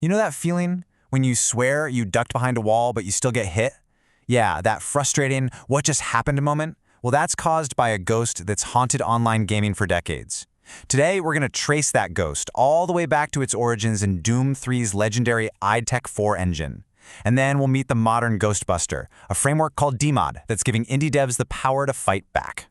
You know that feeling when you swear you ducked behind a wall but you still get hit? Yeah, that frustrating, what just happened moment? Well, that's caused by a ghost that's haunted online gaming for decades. Today, we're going to trace that ghost all the way back to its origins in Doom 3's legendary iTech 4 engine. And then we'll meet the modern Ghostbuster, a framework called DeMoD that's giving indie devs the power to fight back.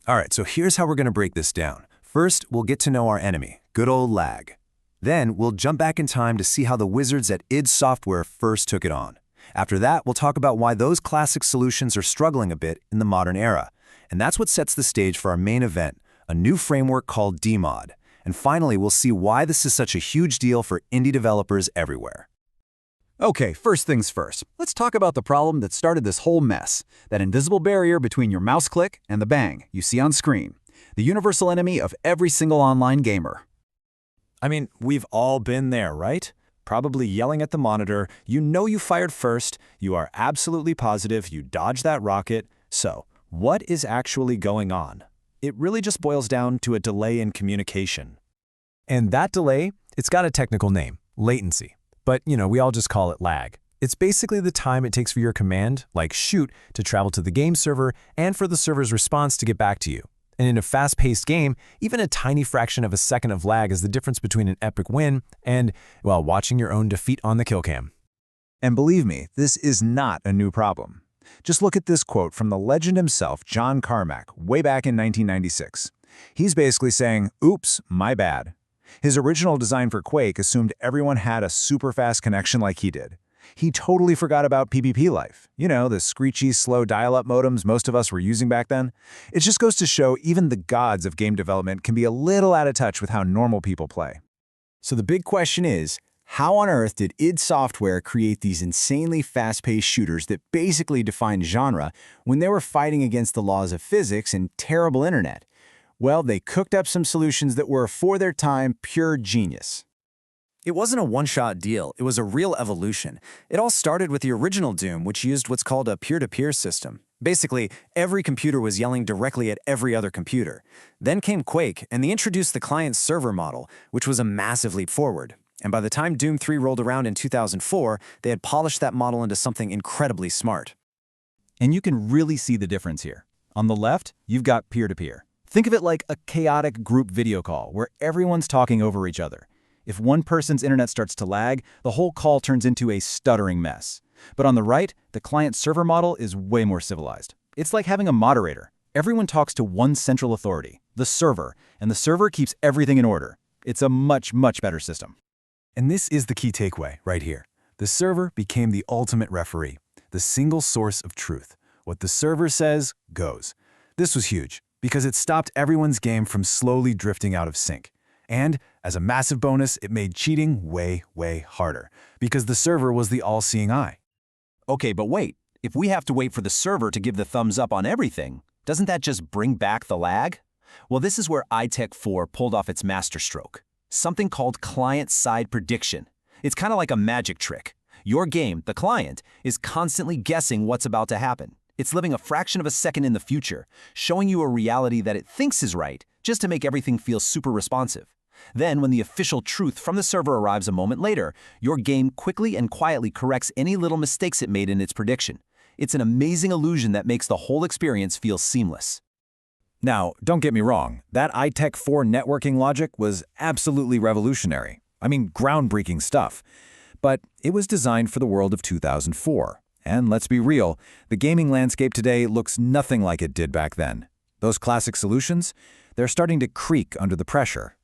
All right, so here's how we're going to break this down. First, we'll get to know our enemy, good old lag. Then, we'll jump back in time to see how the wizards at id Software first took it on. After that, we'll talk about why those classic solutions are struggling a bit in the modern era. And that's what sets the stage for our main event, a new framework called DeMoD. And finally, we'll see why this is such a huge deal for indie developers everywhere. Okay, first things first. Let's talk about the problem that started this whole mess. That invisible barrier between your mouse click and the bang you see on screen. The universal enemy of every single online gamer. I mean, we've all been there, right? Probably yelling at the monitor, you know you fired first, you are absolutely positive you dodged that rocket. So, what is actually going on? It really just boils down to a delay in communication. And that delay, it's got a technical name, latency. But, we all just call it lag. It's basically the time it takes for your command, like shoot, to travel to the game server and for the server's response to get back to you. And in a fast-paced game, even a tiny fraction of a second of lag is the difference between an epic win and, well, watching your own defeat on the kill cam. And believe me, this is not a new problem. Just look at this quote from the legend himself, John Carmack, way back in 1996. He's basically saying, oops, my bad. His original design for Quake assumed everyone had a super fast connection like he did. He totally forgot about PvP life. The screechy, slow dial-up modems most of us were using back then. It just goes to show even the gods of game development can be a little out of touch with how normal people play. So the big question is, how on earth did id Software create these insanely fast-paced shooters that basically defined genre when they were fighting against the laws of physics and terrible internet? Well, they cooked up some solutions that were, for their time, pure genius. It wasn't a one-shot deal, it was a real evolution. It all started with the original Doom, which used what's called a peer-to-peer system. Basically, every computer was yelling directly at every other computer. Then came Quake, and they introduced the client-server model, which was a massive leap forward. And by the time Doom 3 rolled around in 2004, they had polished that model into something incredibly smart. And you can really see the difference here. On the left, you've got peer-to-peer. Think of it like a chaotic group video call where everyone's talking over each other. If one person's internet starts to lag, the whole call turns into a stuttering mess. But on the right, the client-server model is way more civilized. It's like having a moderator. Everyone talks to one central authority, the server, and the server keeps everything in order. It's a much, much better system. And this is the key takeaway right here. The server became the ultimate referee, the single source of truth. What the server says goes. This was huge because it stopped everyone's game from slowly drifting out of sync. And, as a massive bonus, it made cheating way, way harder, because the server was the all-seeing eye. Okay, but wait. If we have to wait for the server to give the thumbs up on everything, doesn't that just bring back the lag? Well, this is where iTech 4 pulled off its masterstroke. Something called client-side prediction. It's kind of like a magic trick. Your game, the client, is constantly guessing what's about to happen. It's living a fraction of a second in the future, showing you a reality that it thinks is right, just to make everything feel super responsive. Then, when the official truth from the server arrives a moment later, your game quickly and quietly corrects any little mistakes it made in its prediction. It's an amazing illusion that makes the whole experience feel seamless. Now, don't get me wrong, that iTech 4 networking logic was absolutely revolutionary. I mean, groundbreaking stuff. But it was designed for the world of 2004. And let's be real, the gaming landscape today looks nothing like it did back then. Those classic solutions, they're starting to creak under the pressure.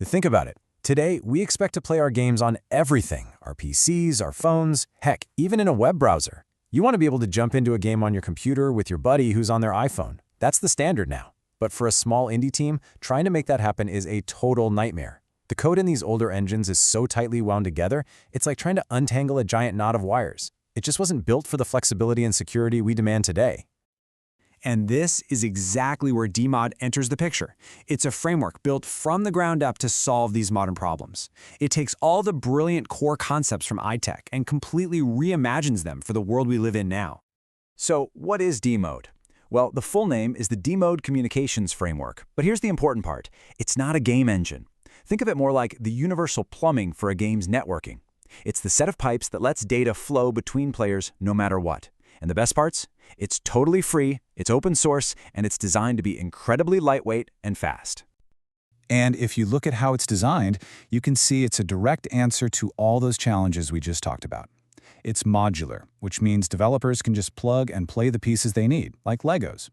Think about it. Today, we expect to play our games on everything, our PCs, our phones, heck, even in a web browser. You want to be able to jump into a game on your computer with your buddy who's on their iPhone. That's the standard now. But for a small indie team, trying to make that happen is a total nightmare. The code in these older engines is so tightly wound together, it's like trying to untangle a giant knot of wires. It just wasn't built for the flexibility and security we demand today. And this is exactly where DeMoD enters the picture. It's a framework built from the ground up to solve these modern problems. It takes all the brilliant core concepts from iTech and completely reimagines them for the world we live in now. So, what is DeMoD? Well, the full name is the DeMoD Communications Framework. But here's the important part. It's not a game engine. Think of it more like the universal plumbing for a game's networking. It's the set of pipes that lets data flow between players no matter what. And the best parts? It's totally free, it's open source, and it's designed to be incredibly lightweight and fast. And if you look at how it's designed, you can see it's a direct answer to all those challenges we just talked about. It's modular, which means developers can just plug and play the pieces they need, like Legos.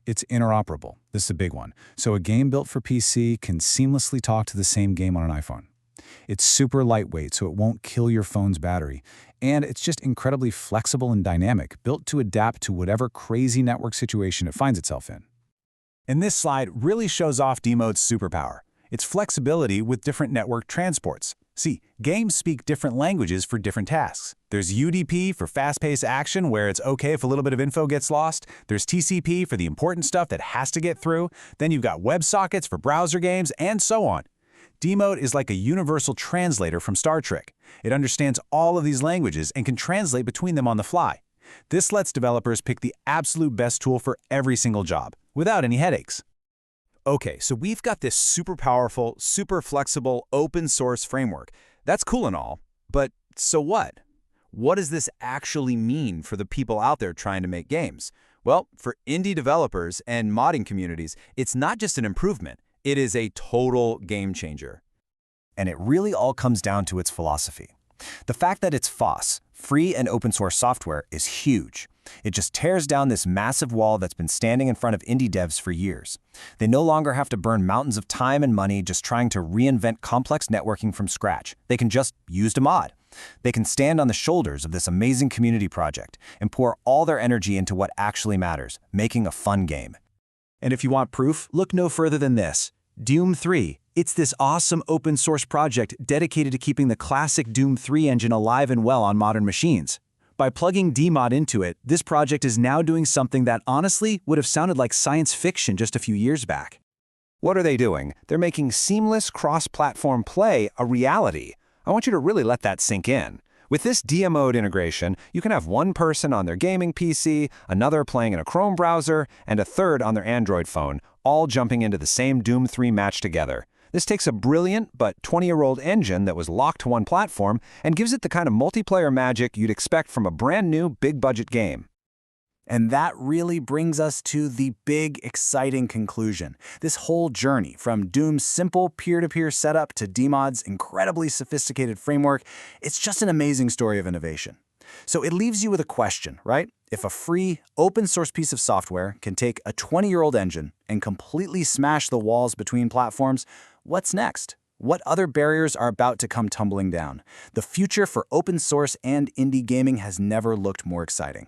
It's interoperable. This is a big one. So a game built for PC can seamlessly talk to the same game on an iPhone. It's super lightweight, so it won't kill your phone's battery. And it's just incredibly flexible and dynamic, built to adapt to whatever crazy network situation it finds itself in. And this slide really shows off DeMoD's superpower. Its flexibility with different network transports. See, games speak different languages for different tasks. There's UDP for fast-paced action where it's okay if a little bit of info gets lost. There's TCP for the important stuff that has to get through. Then you've got WebSockets for browser games, and so on. DeMoD is like a universal translator from Star Trek. It understands all of these languages and can translate between them on the fly. This lets developers pick the absolute best tool for every single job, without any headaches. Okay, so we've got this super powerful, super flexible, open source framework. That's cool and all, but so what? What does this actually mean for the people out there trying to make games? Well, for indie developers and modding communities, it's not just an improvement, it is a total game changer. And it really all comes down to its philosophy. The fact that it's FOSS, free and open source software, is huge. It just tears down this massive wall that's been standing in front of indie devs for years. They no longer have to burn mountains of time and money just trying to reinvent complex networking from scratch. They can just use DeMoD. They can stand on the shoulders of this amazing community project and pour all their energy into what actually matters, making a fun game. And if you want proof, look no further than this. Doom 3. It's this awesome open source project dedicated to keeping the classic Doom 3 engine alive and well on modern machines. By plugging DeMoD into it, this project is now doing something that honestly would have sounded like science fiction just a few years back. What are they doing? They're making seamless cross-platform play a reality. I want you to really let that sink in. With this DeMoD integration, you can have one person on their gaming PC, another playing in a Chrome browser, and a third on their Android phone, all jumping into the same Doom 3 match together. This takes a brilliant but 20-year-old engine that was locked to one platform and gives it the kind of multiplayer magic you'd expect from a brand new big-budget game. And that really brings us to the big, exciting conclusion. This whole journey from Doom's simple peer-to-peer setup to DeMoD's incredibly sophisticated framework, it's just an amazing story of innovation. So it leaves you with a question, right? If a free, open-source piece of software can take a 20-year-old engine and completely smash the walls between platforms, what's next? What other barriers are about to come tumbling down? The future for open source and indie gaming has never looked more exciting.